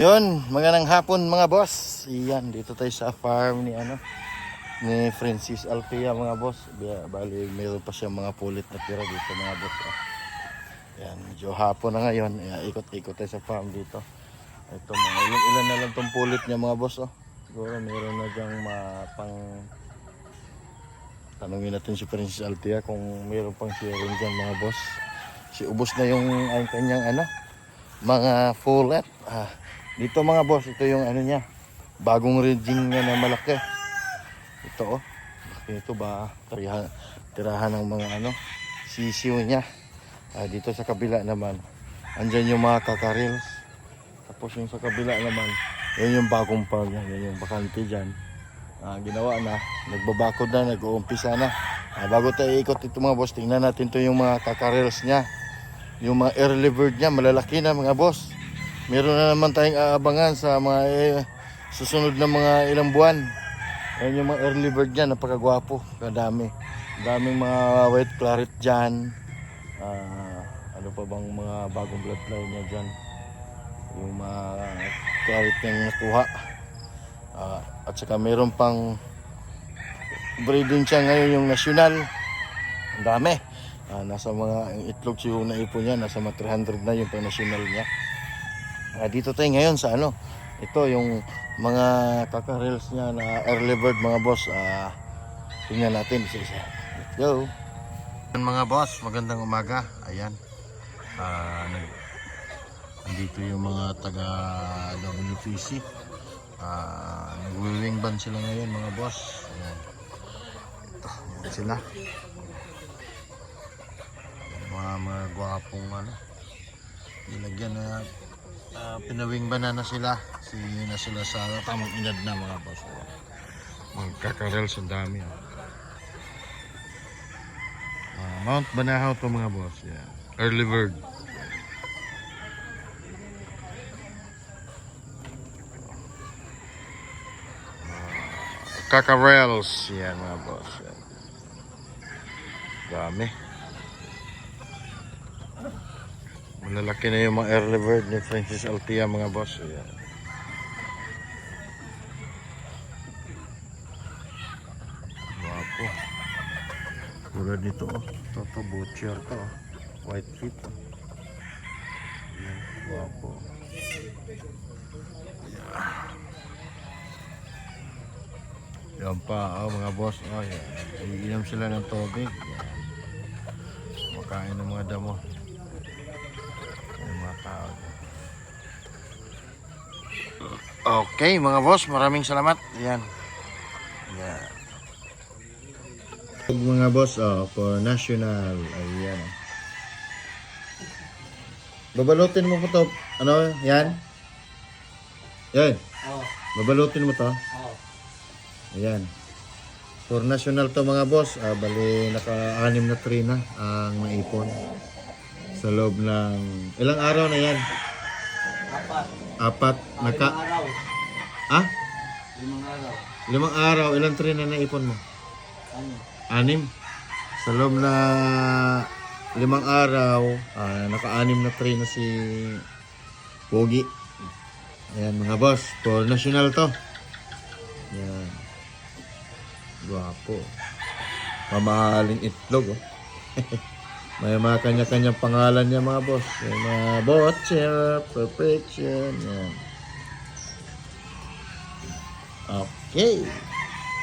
Yun, magandang hapon mga boss. Iyan, dito tayo sa farm ni Francis Alpia mga boss. Bali, mayroon pa siya mga pulit na tira dito mga boss. Yan, medyo hapon na ngayon. Ikot-ikot tayo sa farm dito. Ito, mga ilan na lang tong pulit niya mga boss. Siguro mayroon na dyang pang tanungin natin si Francis Alpia kung mayroon pang sharing dyan mga boss. Si ubos na yung ang kanyang mga fullet. Dito mga boss, ito yung niya, bagong rigging niya na malaki. Ito laki ito ba, tirahan ng mga sisiw niya. Dito sa kabila naman, andyan yung mga kakarils. Tapos yung sa kabila naman, yun yung bagong farm niya, yun yung bakante dyan. Ginawa na, nagbabakod na, nag-uumpisa na. Bago tayo ikot ito mga boss, tingnan natin to yung mga kakarils niya. Yung mga early bird niya, malalaki na mga boss. Meron na naman tayong aabangan sa mga susunod na mga ilang buwan. Ayan yung mga early bird dyan, napakagwapo, kadami. Daming mga white claret dyan. Ano pa bang mga bagong bloodline niya dyan. Yung mga claret niyang nakuha. At saka meron pang breeding siya ngayon yung national. Ang dami. Nasa mga itlog siya na ipon niya, nasa mga 300 na yung pang national niya. Dito tayo ngayon sa ito yung mga kakarels niya na early bird mga boss. Tingnan natin isa-isa. Let's go. Mga boss, magandang umaga. Ayan. Nandito yung mga taga WPC. Nag-wing band sila ngayon mga boss. Ayan. Ito, yan sila. Mga gwapong nilagyan na pinawing banana sila. Sige na sila sa tamang edad na mga boss. Magkakarels ang dami. Mount Banahaw to mga boss. Yeah. Early bird. Kakarels. Yan mga boss. Yan. Dami. Malalaki na yung mga early bird ni Francis Alpia mga boss. Ayan. Wapo. Tulad nito Ito butcher to white feet Ayan. Wapo. Yan pa mga boss. Yan. Iinom sila ng tubig. Yan. Makain ng mga damo. Okay mga boss, maraming salamat. Ayan. Ayan. Mga boss, for national. Ayan. Babalutin mo po to. Yan? Yan. Babalutin mo to. Ayan. For national to mga boss. Bali naka-6 na tray na ang naipon. Sa loob ng ilang araw na yan? Apat. 5 araw. 5 araw. Ilang tray na naipon mo? 6. Sa loob na 5 araw, naka-6 na tray na si Pogi. Ayan mga boss, for national to. Ayan. Guwapo. Mamahaling itlog May mga kanya-kanyang pangalan niya mga boss. May mga butcher, perfection. Yan. Okay.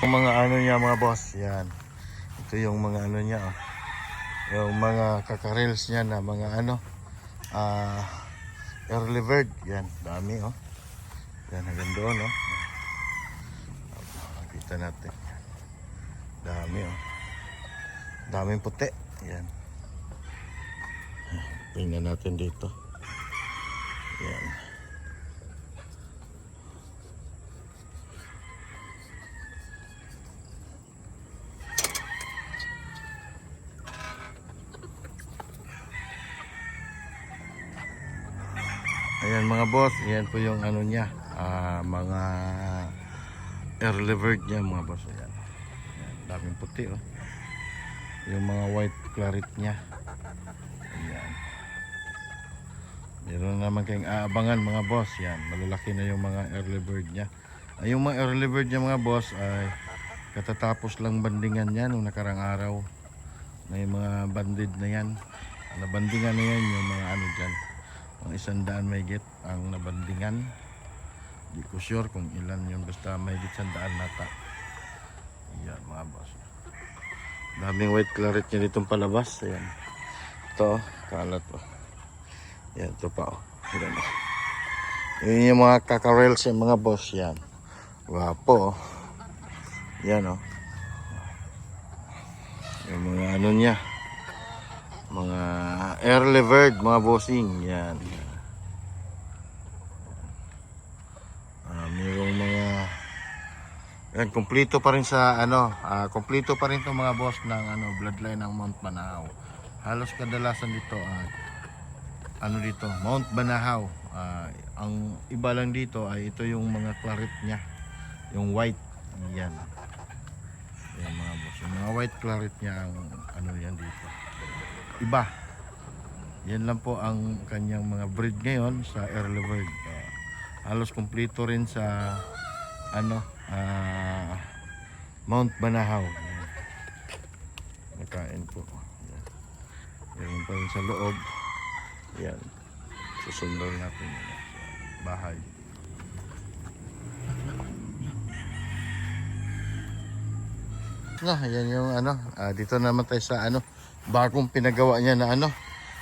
Yung mga niya mga boss. Yan. Ito yung mga niya. Yung mga kakarels niya na mga early bird. Yan. Dami Yan hanggang doon Nakita natin. Dami Daming puti. Yan. Tingnan natin dito. Yan. Ayan mga boss, ayan po yung niya, mga early bird niya mga boss. Ayan. Ayan, daming puti Yung mga white claret niya. Ayan. Meron naman kayong aabangan mga boss. Yan, malalaki na yung mga early bird niya. Ay, yung mga early bird niya mga boss ay katatapos lang bandingan yan nung nakarang araw. May mga banded na yan. Nabandingan na yan yung mga ano dyan. Mga 100 may git ang nabandingan. Di ko sure kung ilan yun. Basta may git 100 nata. Yan mga boss. Daming white claret niya ditong palabas. Ayan. Ito, kalat po. Yan, ito pa oh. Yan, oh. Yun yung mga kakarels yung mga boss yan. Wapo oh. Yan oh. Yung mga ano niya. Mga early bird, mga bossing. Yan. Mayroong mga yan, kumpleto pa rin sa ano, kumpleto pa rin 'tong mga boss ng ano, bloodline ng Mount Banahaw. Halos kadalasan dito ano dito, Mount Banahaw. Ang iba lang dito ay ito yung mga claret niya, yung white. Yan. Yan mga boss. Yung mga white claret niya ang ano yan dito. Iba. Yan lang po ang kanyang mga breed ngayon sa early bird. Halos kumpleto rin sa ano, Mount Banahaw. Nakain po. Yan pa rin sa loob. Yan. Susundan natin sa bahay. Yan yung ano, dito naman tayo sa ano, bagong pinagawa niya na ano,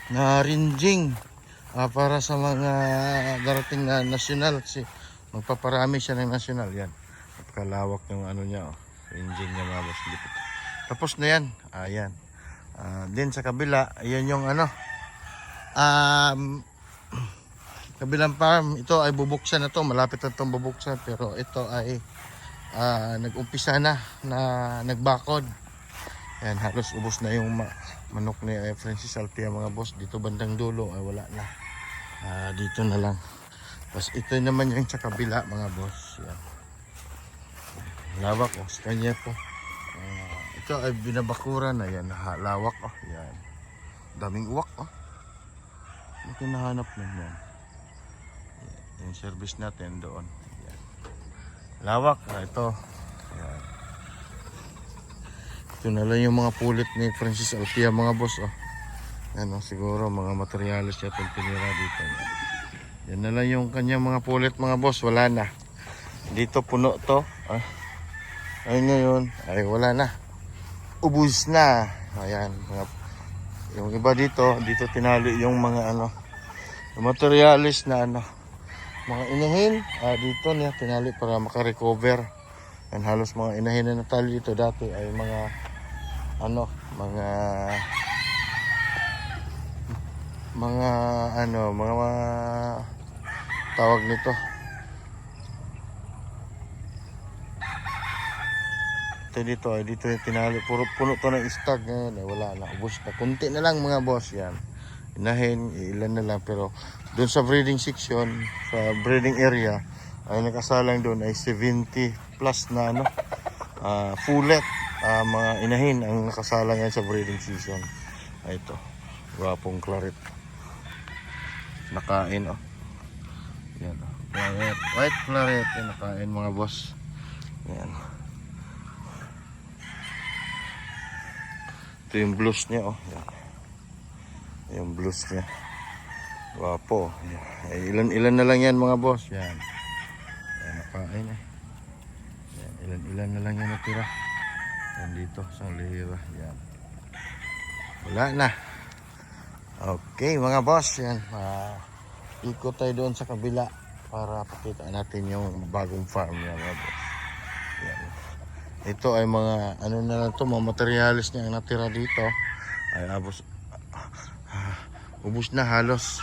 na ringing para sa mga darating na national. Kasi magpaparami siya ng national. Yan. Napkalawak yung ano niya, oh. Ringing niya mga boss. Tapos na yan. Ayan. Din sa kabila, ayan yung ano, kabilang farm. Ito ay bubuksan na to. Malapit na itong bubuksan. Pero ito ay nag-umpisa na nagbakod. Ayan, halos ubos na yung manok ni Francis Altia mga boss. Dito bandang dulo ay wala na. Dito na lang. Tapos ito naman yung sa kabila mga boss. Yan. Lawak oh, sa kanya po. Ito ay binabakuran na yan. Lawak oh. Yan. Daming uwak oh. Ito nahanap na yan. Yung service natin doon. Yan. Lawak. Ito. Yan. Ito na lang yung mga pulit ni Francis Altia mga boss oh. Yan oh, siguro mga materialis niya itong tinira dito. Yan na lang yung kanyang mga pulit mga boss. Wala na. Dito puno to. Ay ngayon ay wala na. Ubus na. Ayan. Yung iba dito tinali yung mga ano. Yung materialis na ano. Mga inahin. Dito niya tinali para makarecover. Yan halos mga inahin na natali dito dati ay mga ano. Mga tawag nito. Dito yung tinali. Puro puno to ng istag ngayon. Wala na. Ubus na. Kunti na lang mga boss. Yan. Inahin. Ilan na lang. Pero doon sa breeding section, sa breeding area, ay nakasalang doon ay 70 plus na ano. Fullet. Mga inahin ang nakasalang yan sa breeding season. Ito. Gwapong claret. Nakain oh. Yan oh. Claret. White claret. Yan nakain mga boss. Yan. Ito yung blues niya oh. Yan. Yung blues niya. Wapo. Yan. Ilan na lang yan mga boss. Yan. Yan nakain eh. Yan. Ilan na lang yan natira. Yan dito. Isang lihira. Yan. Wala na. Okay mga boss. Yan. Ikot tayo doon sa kabila para pakita natin yung bagong farm niya mga boss. Yan. Ito ay mga ano na lang to, mga materialis niya ang natira dito. Ay ubos na halos.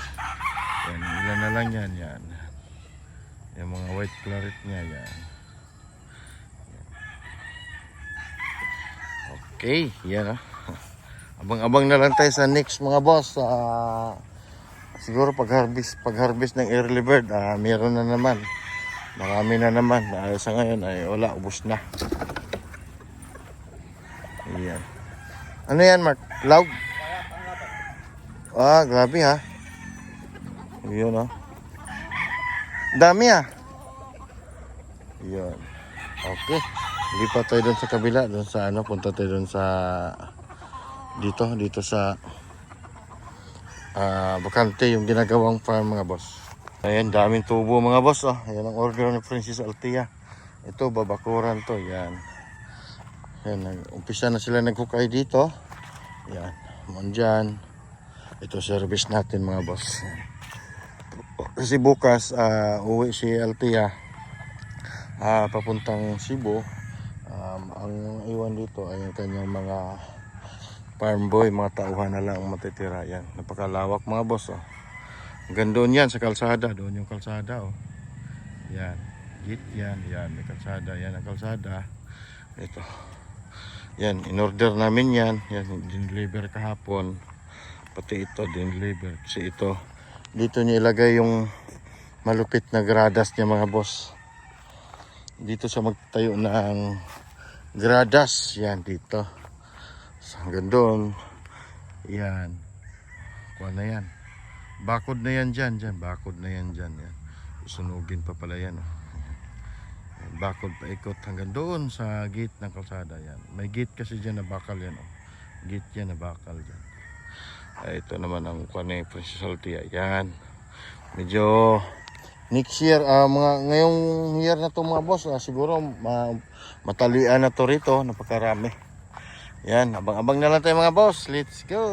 Yan, ilan na lang yan. Yan. Yung mga white claret niya yan. Okay, yan ah. Abang-abang na lang tayo sa next mga boss. Siguro pag-harvest ng early bird, meron na naman. Marami na naman. Sa ngayon ay wala, ubos na. Ayan. Ano yan, Mark? Laug? Grabe ha. Yun oh. Dami ah. Yun. Okay. Lipat tayo doon sa kabila. Doon sa ano. Punta tayo doon sa... Dito sa... bakante yung ginagawang farm mga boss. Ayan, daming tubo mga boss oh. Ayan ang order ni Princess Althea. Ito, babakuran to. Yan. Yan, umpisa na sila naghukay dito. Yan. Mandyan. Ito service natin mga boss. Kasi bukas, uwi si Althea. Papuntang Cebu. Ang iwan dito ay ang kanyang mga farm boy. Mga tauhan na lang ang matitira. Yan. Napakalawak mga boss oh. Hanggang doon yan sa kalsada. Doon yung kalsada oh. Yan. Git yan. Yan. May kalsada. Yan ang kalsada. Ito. Yan. In-order namin yan. Yan. Din-deliver kahapon. Pati ito. Din-deliver. Kasi ito. Dito niya ilagay yung malupit na gradas niya mga boss. Dito sa magtayo ng gradas. Yan. Dito. So, hanggang doon. Yan. Kuha na yan. Bakod na yan dyan. Bakod na yan dyan. Yan. Sunugin pa pala yan. Oh. Bakod pa ikot hanggang doon sa gate ng kalsada. Yan. May gate kasi dyan na bakal yan. Oh. Gate yan na bakal dyan. Ito naman ang kuha ni Princess Althea. Yan. Medyo next year, ngayong year na to mga boss, siguro matalian na to rito. Napakarami. Yan. Abang-abang na lang tayo mga boss. Let's go.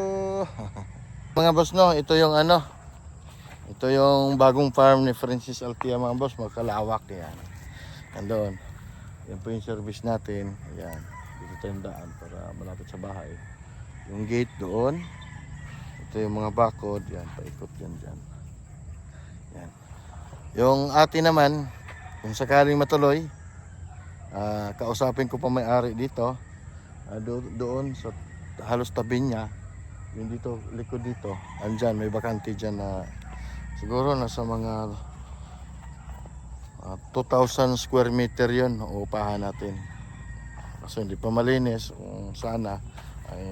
Mga boss no, ito yung ano. Ito yung bagong farm ni Princess Althea mga boss. Magkalawak yan. Andun. Yan po yung service natin. Ayan. Dito tayong daan para malapit sa bahay. Yung gate doon. Ito yung mga bakod. Yan. Paikot yan dyan. Yan. Yung atin naman. Kung sakaling matuloy. Kausapin ko pa may-ari dito. Doon sa halos tabi niya. Yung dito, likod dito. Andyan. May bakante dyan na siguro nasa mga 2,000 square meter yun upahan natin. Kasi hindi pa malinis. Sana ay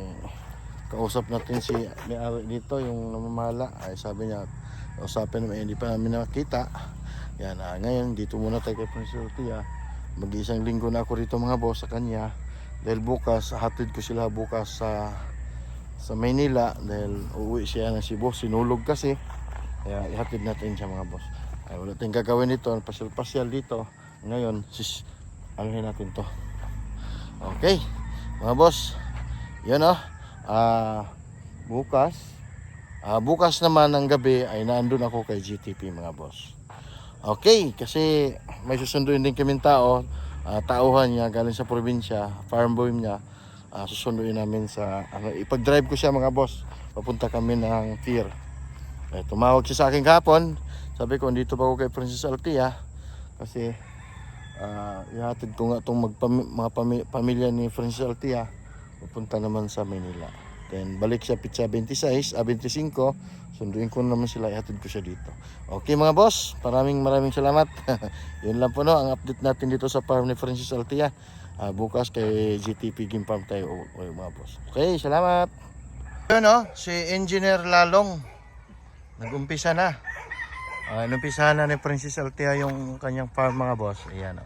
kausap natin si may-ari dito yung namamala. Ay sabi niya kausapin naman, hindi pa namin nakita. Yan, ngayon dito muna tayo kay Princess Althea. Mag-isang linggo na ako rito mga boss sa kanya. Dahil bukas, hatid ko sila bukas sa Maynila. Dahil uuwi siya ng Cebu. Sinulog kasi. Kaya ihatid natin siya mga boss. Ay, wala tayong gagawin dito. Pasyal-pasyal dito. Ngayon, anuhin natin to. Okay. Mga boss. Yan o. Bukas naman ng gabi ay naandun ako kay GTP mga boss. Okay. Kasi may susunduin din kaming tao. Tauhan niya galing sa probinsya. Farm boy niya. Susunduin namin sa... ipag-drive ko siya mga boss. Papunta kami ng Pier. Tumawag siya sa akin kahapon. Sabi ko, dito pa ako kay Princess Althea. Kasi, ihatid ko nga itong mga pamilya ni Princess Althea. Pupunta naman sa Manila. Then, balik siya pitsa 26, 25. Sunduin ko naman sila, ihatid ko siya dito. Okay mga boss, maraming salamat. Yun lang po no, ang update natin dito sa farm ni Princess Althea. Bukas kay GTP Game Farm tayo mga boss. Okay, salamat. Yun no, si Engineer Lalong. Nag-umpisa na. Inumpisa na ni Princess Althea yung kanyang farm mga boss. Ayan o.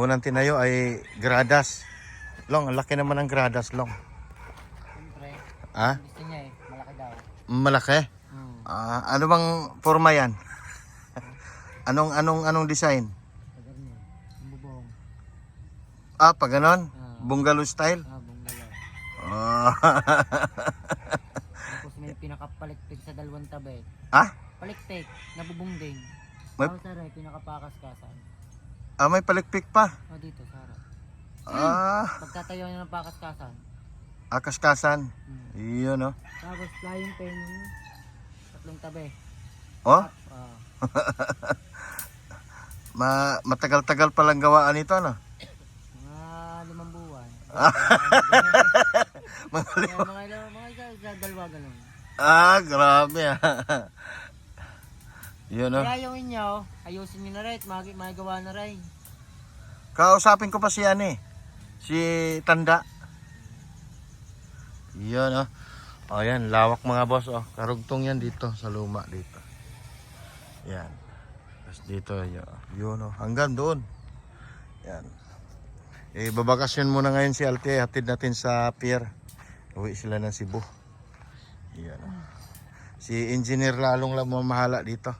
Unang tinayo ay gradas. Long, ang laki naman ng gradas, Long. Siyempre. Gusto niya malaki daw. Malaki? Ano bang forma yan? anong design? Pagano. Bubong. Pa ganon? Bungalow style? Bungalow. Tapos may pinakapalikpik sa dalawang tabi. Palikpik, nabubungding. Tapos saray, pinakapakas-kasan. May palikpik pa? Dito, Sara. Pagkatayo niya ng pakas-kasan. Kaskasan? Iyon no? Tapos flying pen, tatlong tabi. Matagal-tagal palang gawaan ito no? Mga 5 buwan. Mga dalawa ganun. Grabe Yun no? Kaya yung inyo, ayusin nyo na rin, magawa na rin. Kausapin ko pa si si Tanda. Yun no? Oh, yan, lawak mga boss, oh. Karugtong yan dito sa luma dito. Yan. Tapos dito, yun, oh. Hanggang doon. Yan. Babakasyon muna ngayon si Alte. Hatid natin sa pier. Uwi sila ng Cebu. Yan, oh. Si engineer lalong lang mamahala dito.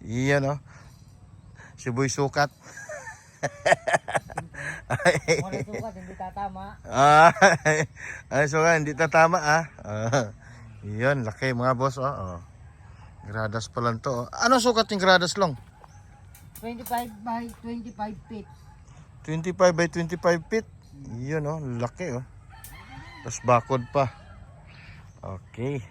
Yan, oh. Si Boy Sukat. Wala sukat, hindi tatama. Ay, sukat, hindi tatama, ah. Yan, laki mga boss, oh. Gradas pa lang to, oh. Ano sukat yung gradas long? 25 by 25 feet. 25 by 25 feet. Yan, oh, laki, oh. Tapos bakod pa. Okay.